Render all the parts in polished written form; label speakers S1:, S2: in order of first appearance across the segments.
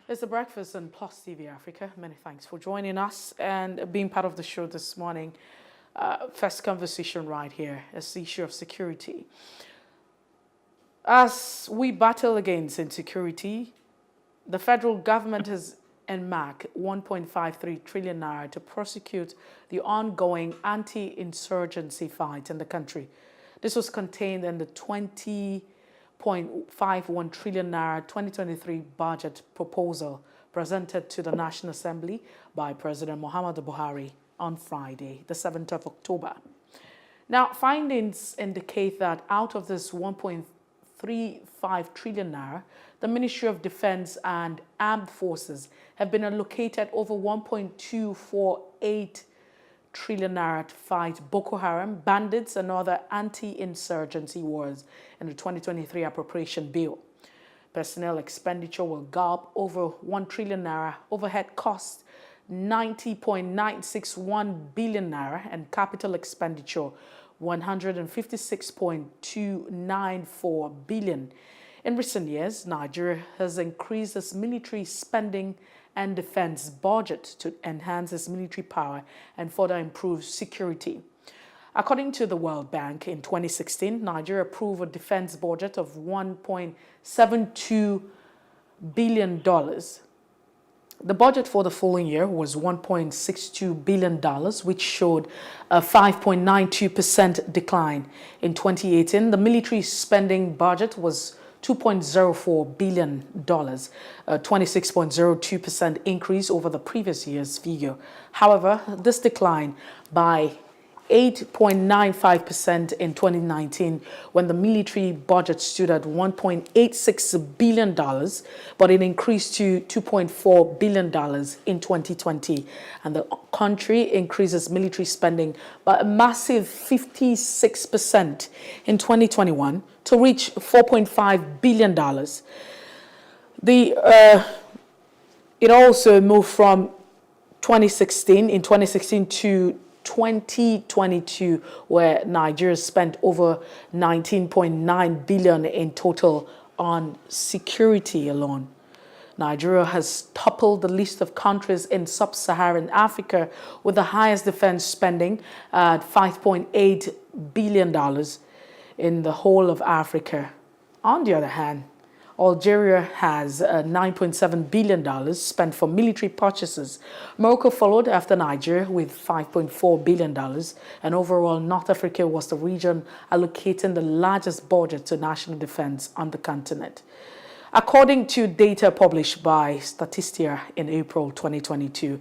S1: It's the breakfast on Plus TV Africa. Many thanks for joining us and being part of the show this morning. First conversation right here is the issue of security. As we battle against insecurity, the federal government has earmarked 1.53 trillion naira to prosecute the ongoing anti-insurgency fight in the country. This was contained in the 20.51 trillion naira 2023 budget proposal presented to the National Assembly by President Muhammadu Buhari on Friday, the 7th of October. Now, findings indicate that out of this 1.35 trillion naira, the Ministry of Defense and Armed Forces have been allocated over 1.248 trillion naira to fight Boko Haram, bandits, and other anti-insurgency wars in the 2023 appropriation bill. Personnel expenditure will gulp over 1 trillion naira, overhead costs 90.961 billion naira, and capital expenditure 156.294 billion. In recent years, Nigeria has increased its military spending and defense budget to enhance its military power and further improve security. According to the World Bank, in 2016, Nigeria approved a defense budget of $1.72 billion. The budget for the following year was $1.62 billion, which showed a 5.92% decline. In 2018, the military spending budget was $2.04 billion, a 26.02% increase over the previous year's figure. However, this declined by 8.95% in 2019 when the military budget stood at $1.86 billion, but it increased to $2.4 billion in 2020. And the country increases military spending by a massive 56% in 2021 to reach $4.5 billion. It also moved from 2016 to 2022, where Nigeria spent over 19.9 billion in total on security alone. Nigeria has toppled the list of countries in sub-Saharan Africa with the highest defense spending at $5.8 billion in the whole of Africa. On the other hand, Algeria has $9.7 billion spent for military purchases. Morocco followed after Nigeria with $5.4 billion. And overall, North Africa was the region allocating the largest budget to national defense on the continent. According to data published by Statista in April 2022,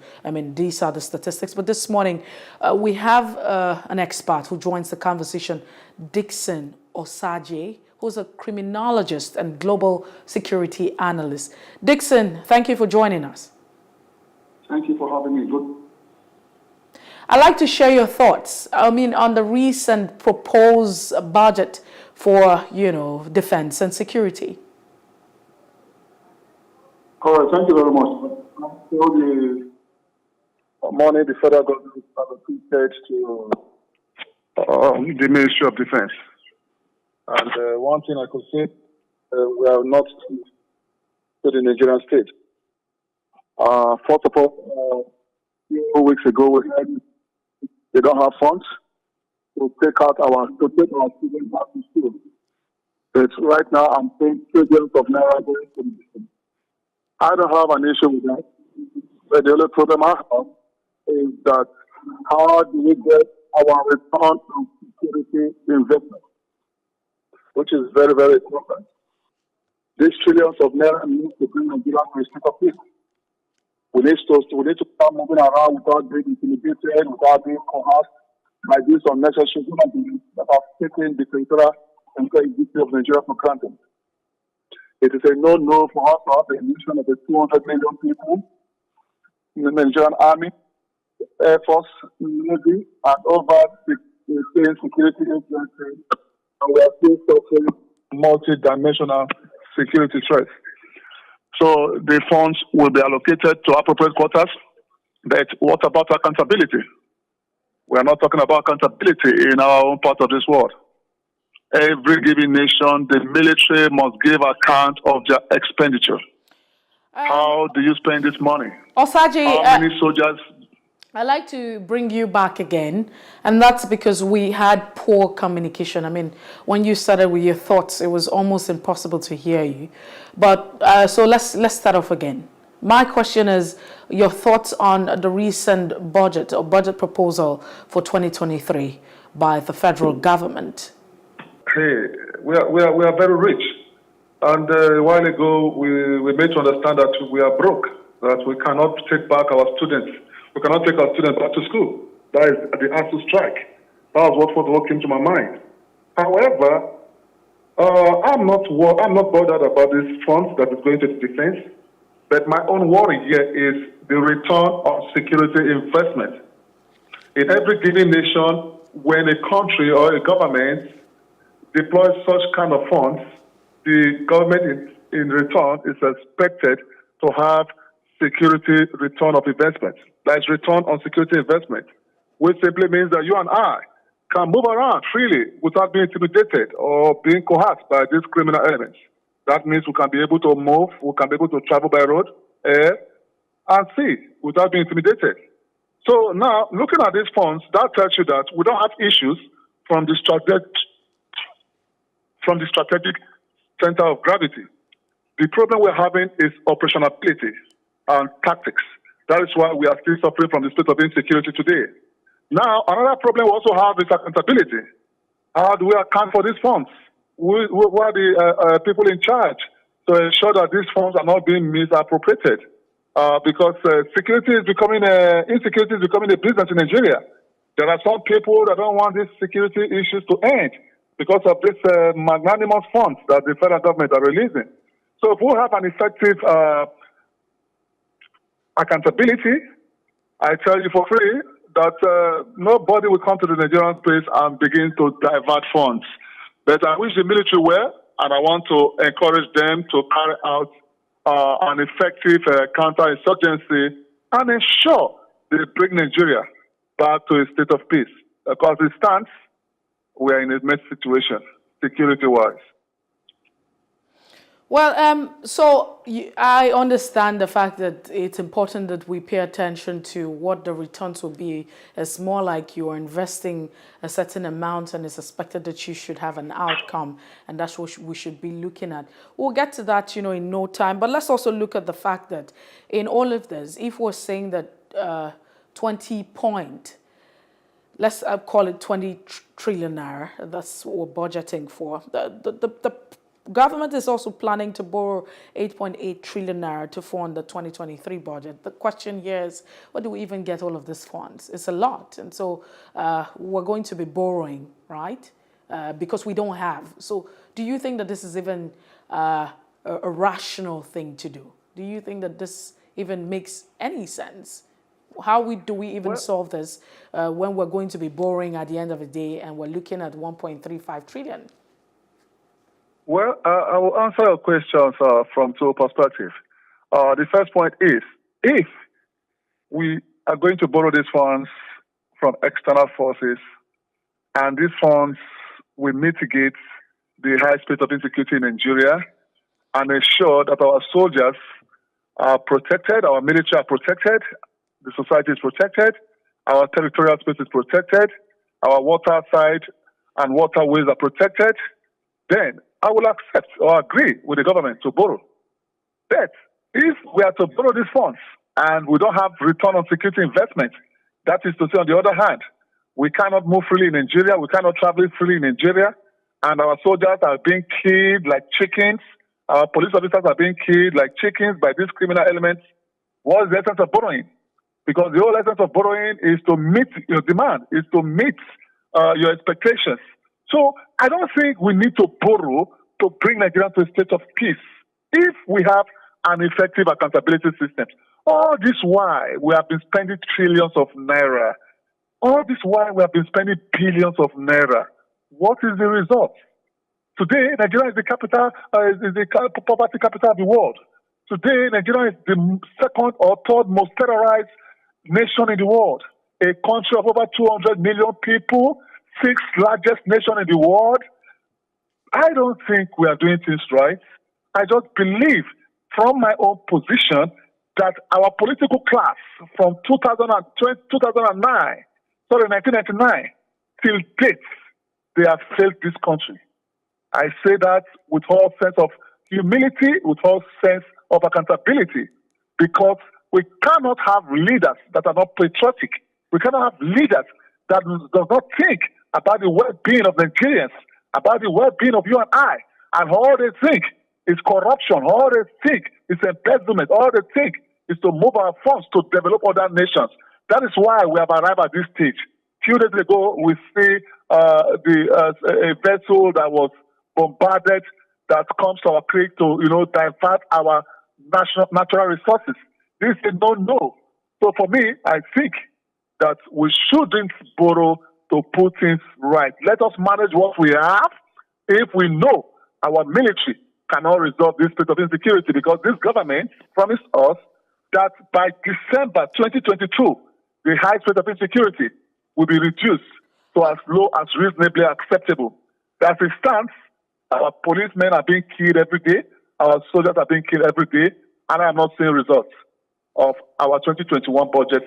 S1: these are the statistics. But this morning, we have an expert who joins the conversation, Dickson Osajie, who's a criminologist and global security analyst. Dickson, thank you for joining us.
S2: Thank you for having me. Good.
S1: I'd like to share your thoughts, on the recent proposed budget for, defense and security.
S2: All right, thank you very much. Morning, the federal government allocated to the Ministry of Defense. And one thing I could say, we are not to the Nigerian state. First of all, a few weeks ago, we heard they don't have funds to take our students back to school. But right now, I'm paying trillions of naira going to the. I don't have an issue with that. But the only problem I have is that how do we get our return on security investment, which is very, very important. These trillions of naira need to bring Nigeria to a state of peace. We need to start moving around without being intimidated, without being coerced by these unnecessary human beings that are taking the territorial integrity of Nigeria for granted. It is a no-no for us to have a mission of 200 million people in the Nigerian Army, Air Force, Navy, and over the security agencies. And we are still suffering multi-dimensional security threats. So the funds will be allocated to appropriate quarters. But what about accountability? We are not talking about accountability in our own part of this world. Every given nation, the military must give account of their expenditure. How do you spend this money?
S1: Osajie,
S2: How many soldiers?
S1: I'd like to bring you back again, and that's because we had poor communication. I mean, when you started with your thoughts, it was almost impossible to hear you. But so let's start off again. My question is your thoughts on the recent budget or budget proposal for 2023 by the federal government.
S2: Hey, we are very rich. And a while ago, we made to understand that we are broke, that we cannot take back our students. We cannot take our students back to school. That is the ASU strike. That was what came to my mind. However, I'm not bothered about these funds that is going to the defense. But my own worry here is the return on security investment. In every given nation, when a country or a government deploys such kind of funds, the government in return is expected to have security return of investment. That is return on security investment, which simply means that you and I can move around freely without being intimidated or being coerced by these criminal elements. That means we can be able to move, we can be able to travel by road, air, and sea without being intimidated. So now, looking at these funds, that tells you that we don't have issues from the strategic center of gravity. The problem we're having is operationality and tactics. That is why we are still suffering from the state of insecurity today. Now, another problem we also have is accountability. How do we account for these funds? Who are the people in charge to ensure that these funds are not being misappropriated? Because insecurity is becoming a business in Nigeria. There are some people that don't want these security issues to end because of this magnanimous funds that the federal government are releasing. So if we have an effective accountability, I tell you for free that nobody will come to the Nigerian space and begin to divert funds. But I wish the military well, and I want to encourage them to carry out an effective counter-insurgency and ensure they bring Nigeria back to a state of peace. Because it stands, we are in a mess situation, security-wise.
S1: Well, I understand the fact that it's important that we pay attention to what the returns will be. It's more like you are investing a certain amount and it's expected that you should have an outcome, and that's what we should be looking at. We'll get to that, in no time. But let's also look at the fact that in all of this, if we're saying that 20 point, let's call it 20 trillion naira, that's what we're budgeting for. The government is also planning to borrow 8.8 trillion naira to fund the 2023 budget. The question here is, where do we even get all of these funds? It's a lot. And so we're going to be borrowing, right? Because we don't have. So do you think that this is even a rational thing to do? Do you think that this even makes any sense? How do we even solve this when we're going to be borrowing at the end of the day and we're looking at 1.35 trillion?
S2: Well, I will answer your questions from two perspectives. The first point is, if we are going to borrow these funds from external forces, and these funds will mitigate the high state of insecurity in Nigeria and ensure that our soldiers are protected, our military are protected, the society is protected, our territorial space is protected, our water side and waterways are protected, then I will accept or agree with the government to borrow. But if we are to borrow these funds and we don't have return on security investment, that is to say, on the other hand, we cannot move freely in Nigeria, we cannot travel freely in Nigeria, and our soldiers are being killed like chickens, our police officers are being killed like chickens by these criminal elements. What is the essence of borrowing? Because the whole essence of borrowing is to meet your demand, is to meet your expectations. So I don't think we need to borrow to bring Nigeria to a state of peace if we have an effective accountability system. All this while we have been spending trillions of naira. All this while we have been spending billions of naira. What is the result? Today, Nigeria is the capital, is the poverty capital of the world. Today, Nigeria is the second or third most terrorized nation in the world. A country of over 200 million people, sixth largest nation in the world. I don't think we are doing things right. I just believe from my own position that our political class from 1999 till date, they have failed this country. I say that with all sense of humility, with all sense of accountability, because we cannot have leaders that are not patriotic. We cannot have leaders that does not think about the well-being of Nigerians, about the well-being of you and I, and all they think is corruption, all they think is embezzlement, all they think is to move our funds to develop other nations. That is why we have arrived at this stage. Few days ago, we see a vessel that was bombarded that comes to our creek to, divert our natural resources. This is no. So for me, I think that we shouldn't borrow to put things right. Let us manage what we have if we know our military cannot resolve this state of insecurity, because this government promised us that by December 2022, the high state of insecurity will be reduced to as low as reasonably acceptable. As it stands, our policemen are being killed every day, our soldiers are being killed every day, and I am not seeing results of our 2021 budget.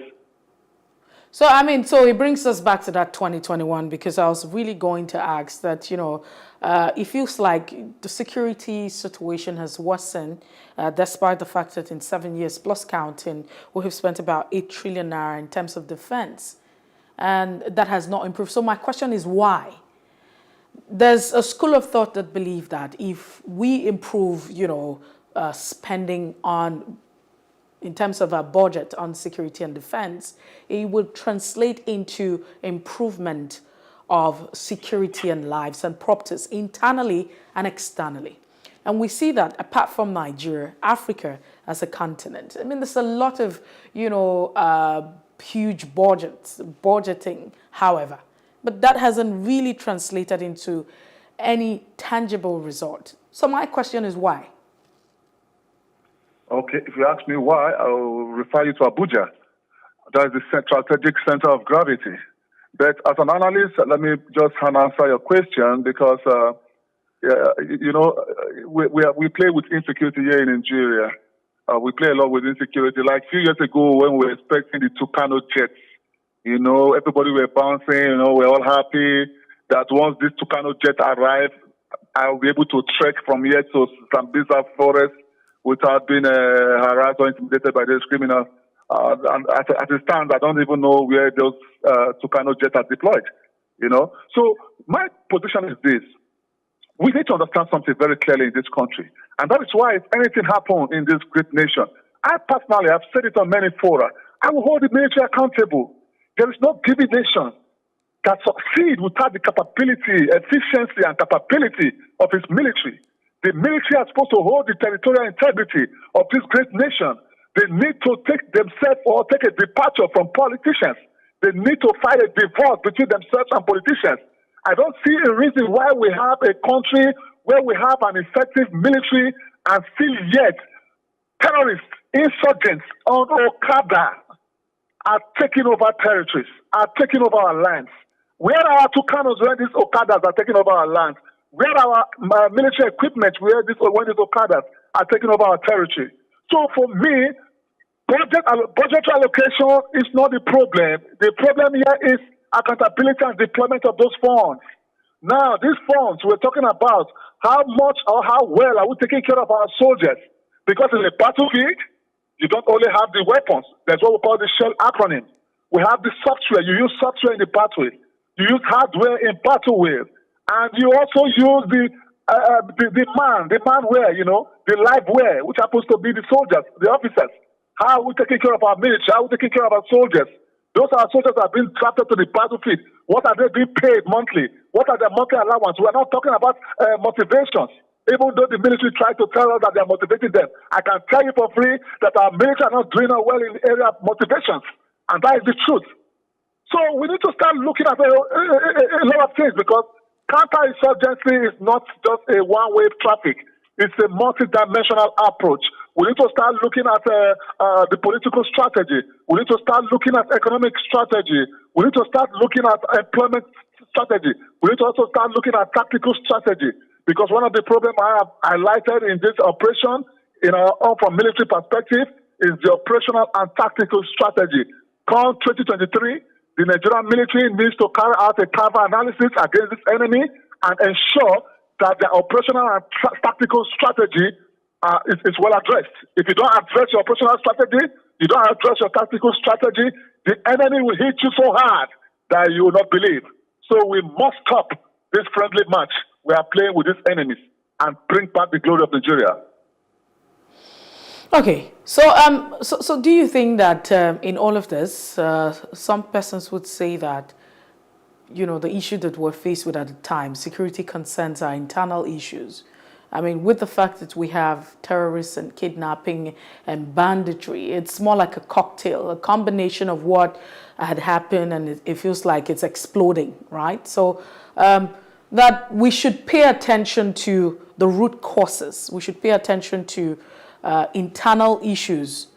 S1: So, so it brings us back to that 2021, because I was really going to ask that, it feels like the security situation has worsened, despite the fact that in 7 years plus counting, we have spent about 8 trillion naira in terms of defense. And that has not improved. So my question is why? There's a school of thought that believe that if we improve, spending on, in terms of our budget on security and defense, it would translate into improvement of security and lives and properties internally and externally. And we see that apart from Nigeria, Africa as a continent, there's a lot of, huge budgeting, however, but that hasn't really translated into any tangible result. So my question is why?
S2: Okay, if you ask me why, I'll refer you to Abuja. That is the strategic center of gravity. But as an analyst, let me just answer your question, because, we play with insecurity here in Nigeria. We play a lot with insecurity. Like a few years ago when we were expecting the Tucano jets, everybody were bouncing, we're all happy that once this Tucano jet arrived, I'll be able to trek from here to Sambisa Forest without being harassed or intimidated by those criminals. And as it stands, I don't even know where those Tucano jets are deployed, So my position is this. We need to understand something very clearly in this country. And that is why if anything happens in this great nation, I personally have said it on many fora, I will hold the military accountable. There is no given nation that succeeds without the capability, efficiency, and capability of its military. The military are supposed to hold the territorial integrity of this great nation. They need to take themselves or take a departure from politicians. They need to fight a divorce between themselves and politicians. I don't see a reason why we have a country where we have an effective military and still yet terrorists, insurgents on Okada are taking over territories, are taking over our lands. Where are our Tucanos when these Okadas are taking over our lands? Where are our military equipment when these Okadas are taking over our territory? So for me, budget allocation is not the problem. The problem here is accountability and deployment of those funds. Now, these funds, we're talking about how much or how well are we taking care of our soldiers? Because in the battlefield, you don't only have the weapons. That's what we call the shell acronym. We have the software. You use software in the battle. You use hardware in battle with. And you also use the manware, the liveware, which happens to be the soldiers, the officers. How are we taking care of our military? How are we taking care of our soldiers? Those are soldiers that have been drafted to the battlefield. What are they being paid monthly? What are their monthly allowance? We're not talking about motivations. Even though the military tries to tell us that they're motivating them, I can tell you for free that our military are not doing well in the area of motivations. And that is the truth. So we need to start looking at a lot of things, because counter-insurgency is not just a one-way traffic. It's a multi-dimensional approach. We need to start looking at the political strategy. We need to start looking at economic strategy. We need to start looking at employment strategy. We need to also start looking at tactical strategy. Because one of the problems I have highlighted in this operation from military perspective, is the operational and tactical strategy. Come 2023, the Nigerian military needs to carry out a cover analysis against this enemy and ensure that the operational and tactical strategy is well addressed. If you don't address your operational strategy, you don't address your tactical strategy, the enemy will hit you so hard that you will not believe. So we must stop this friendly match we are playing with these enemies and bring back the glory of Nigeria.
S1: Okay, so so do you think that in all of this, some persons would say that, the issue that we're faced with at the time, security concerns, are internal issues? I mean, with the fact that we have terrorists and kidnapping and banditry, it's more like a cocktail, a combination of what had happened, and it feels like it's exploding, right? So that we should pay attention to the root causes. We should pay attention to internal issues.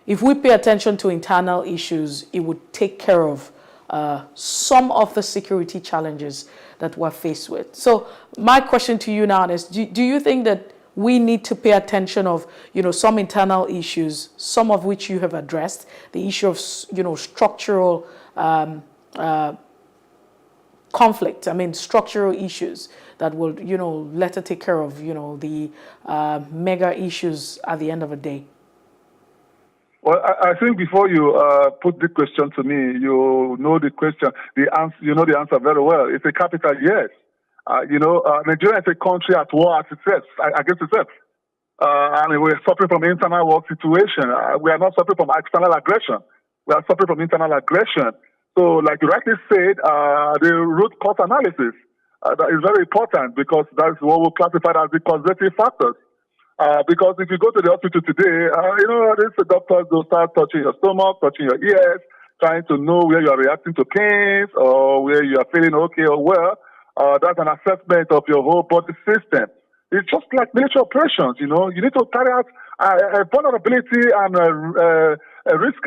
S1: If we pay attention to internal issues, it would take care of some of the security challenges that we're faced with. So my question to you now is, do you think that we need to pay attention of, some internal issues, some of which you have addressed, the issue of, structural conflict, structural issues that will, let her take care of, the mega issues at the end of the day?
S2: Well, I think before you put the question to me, you know the question, the answer. You know the answer very well. It's a capital yes. Nigeria is a country at war against itself, and we're suffering from internal war situation. We are not suffering from external aggression. We are suffering from internal aggression. So, like you rightly said, the root cause analysis that is very important, because that's what we classify as the causative factors. Because if you go to the hospital today, these doctors will start touching your stomach, touching your ears, trying to know where you are reacting to pains or where you are feeling okay or well. That's an assessment of your whole body system. It's just like military operations, you need to carry out a vulnerability and a risk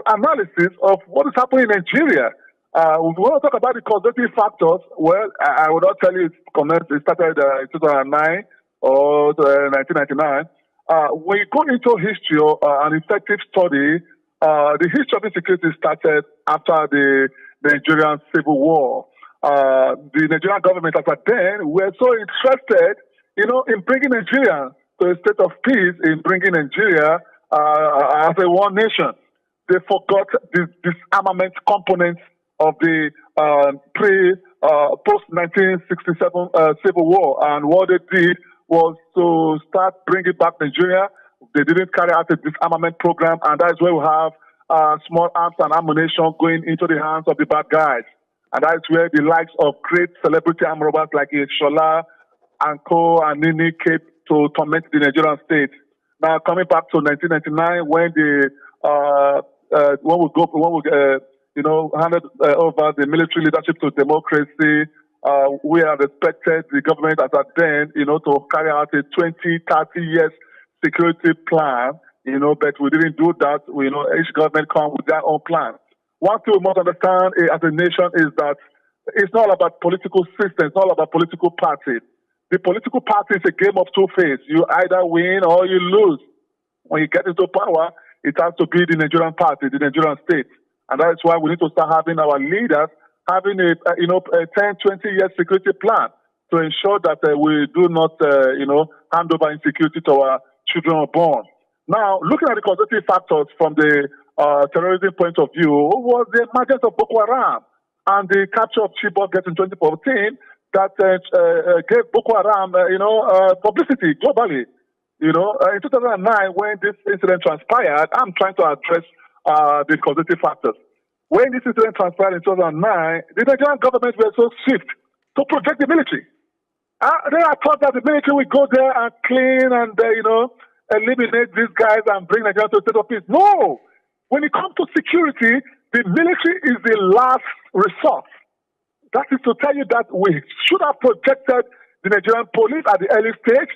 S2: analysis of what is happening in Nigeria. If we want to talk about the causative factors, well, I would not tell you it started in 2009 or 1999. When you go into history or an effective study, the history of insecurity started after the Nigerian Civil War. The Nigerian government at that then were so interested, in bringing Nigeria to a state of peace, in bringing Nigeria as a one nation. They forgot the disarmament components of the post-1967 Civil War, and what they did was to start bringing back Nigeria. They didn't carry out a disarmament program, and that's where we have small arms and ammunition going into the hands of the bad guys. And that's where the likes of great celebrity arm robbers like Shola, Anko, and Nini came to torment the Nigerian state. Now, coming back to 1999, when handed over the military leadership to democracy, we have expected the government at that then, to carry out a 20, 30 years security plan, but we didn't do that. Each government comes with their own plan. One thing we must understand as a nation is that it's not about political system, it's not about political parties. The political party is a game of two faces. You either win or you lose. When you get into power, it has to be the Nigerian party, the Nigerian state. And that's why we need to start having our leaders having a 10, 20 year security plan to ensure that we do not, hand over insecurity to our children are born. Now, looking at the causative factors from the terrorism point of view, was the emergence of Boko Haram and the capture of Chibok in 2014 that gave Boko Haram, publicity globally. In 2009, when this incident transpired, I'm trying to address the causative factors. When this incident transpired in 2009, the Nigerian government were so swift to protect the military. They are thought that the military will go there and clean and, eliminate these guys and bring Nigeria to a state of peace. No! When it comes to security, the military is the last resort. That is to tell you that we should have protected the Nigerian police at the early stage.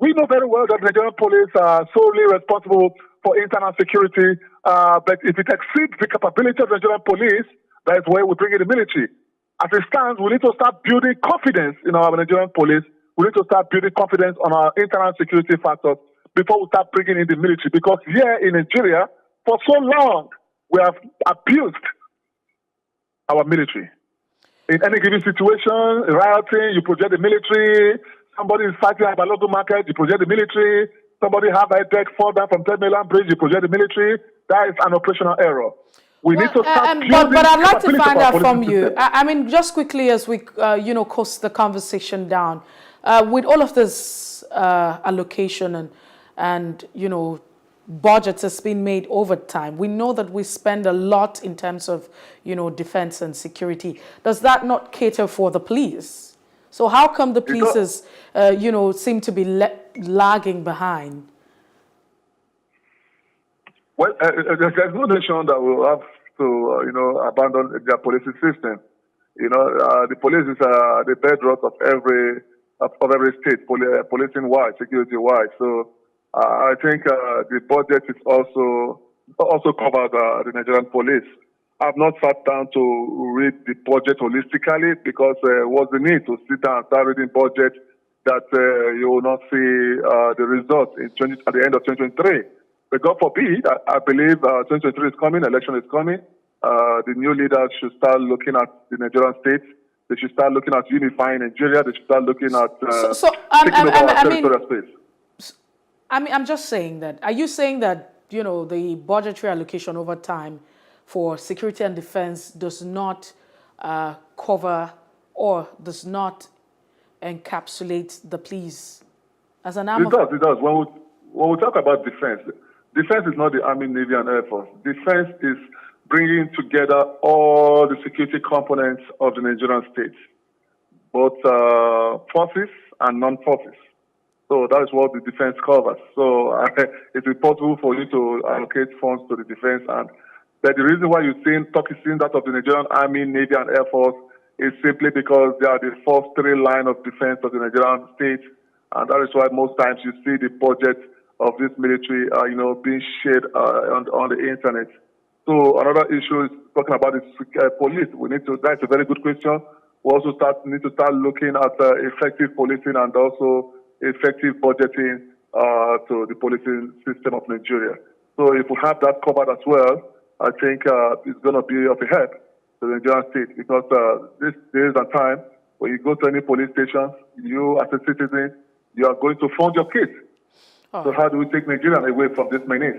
S2: We know very well that the Nigerian police are solely responsible for internal security, but if it exceeds the capability of the Nigerian police, that's where we bring in the military. As it stands, we need to start building confidence in our Nigerian police. We need to start building confidence on our internal security factors. before we start bringing in the military. Because here in Nigeria, for so long, we have abused our military. In any given situation, rioting, you project the military. Somebody is fighting at a local market, you project the military. Somebody have a headache, fall down from 10 million bridge, you project the military. That is an operational error. We need to start building
S1: but I'd like to find out from you.
S2: system.
S1: I mean, just quickly as we, coast the conversation down, with all of this allocation and budgets has been made over time. We know that we spend a lot in terms of, defense and security. Does that not cater for the police? So how come the police seem to be lagging behind?
S2: Well, there's no nation that will have to, abandon their policing system. The police is the bedrock of every state, policing-wise, security-wise. So I think the budget is also covered the Nigerian police. I've not sat down to read the budget holistically because what's the need to sit down and start reading budget that you will not see the results at the end of 2023. But God forbid, I believe 2023 is coming, election is coming. The new leaders should start looking at the Nigerian state. They should start looking at unifying Nigeria. They should start looking at taking over our territorial space.
S1: I'm just saying that. Are you saying that, the budgetary allocation over time for security and defense does not cover or does not encapsulate the police as an arm?
S2: It does. When we talk about defense is not the Army, Navy, and Air Force. Defense is bringing together all the security components of the Nigerian state, both forces and non-forces. So that is what the defense covers. So it's impossible for you to allocate funds to the defense. But the reason why you're seeing that of the Nigerian Army, Navy, and Air Force is simply because they are the first three line of defense of the Nigerian state. And that is why most times you see the budget of this military, being shared on the internet. So another issue is talking about the police. That's a very good question. We also need to start looking at effective policing and also effective budgeting to the policing system of Nigeria. So if we have that covered as well, I think it's going to be of a help to the Nigerian state because this days and time, when you go to any police station, you as a citizen, you are going to fund your kids. Oh. So how do we take Nigeria away from this menace?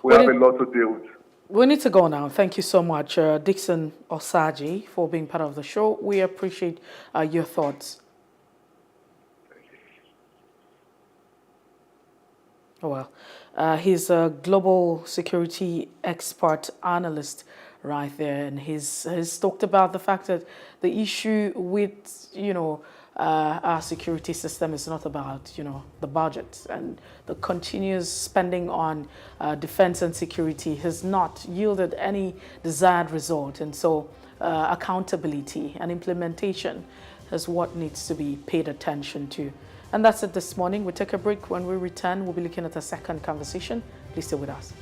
S2: We have a lot to deal with.
S1: We need to go now. Thank you so much, Dickson Osajie, for being part of the show. We appreciate your thoughts. Oh, well, he's a global security expert analyst right there, and he's talked about the fact that the issue with, our security system is not about, the budget, and the continuous spending on defense and security has not yielded any desired result. And so accountability and implementation is what needs to be paid attention to. And that's it this morning. We'll take a break. When we return, we'll be looking at a second conversation. Please stay with us.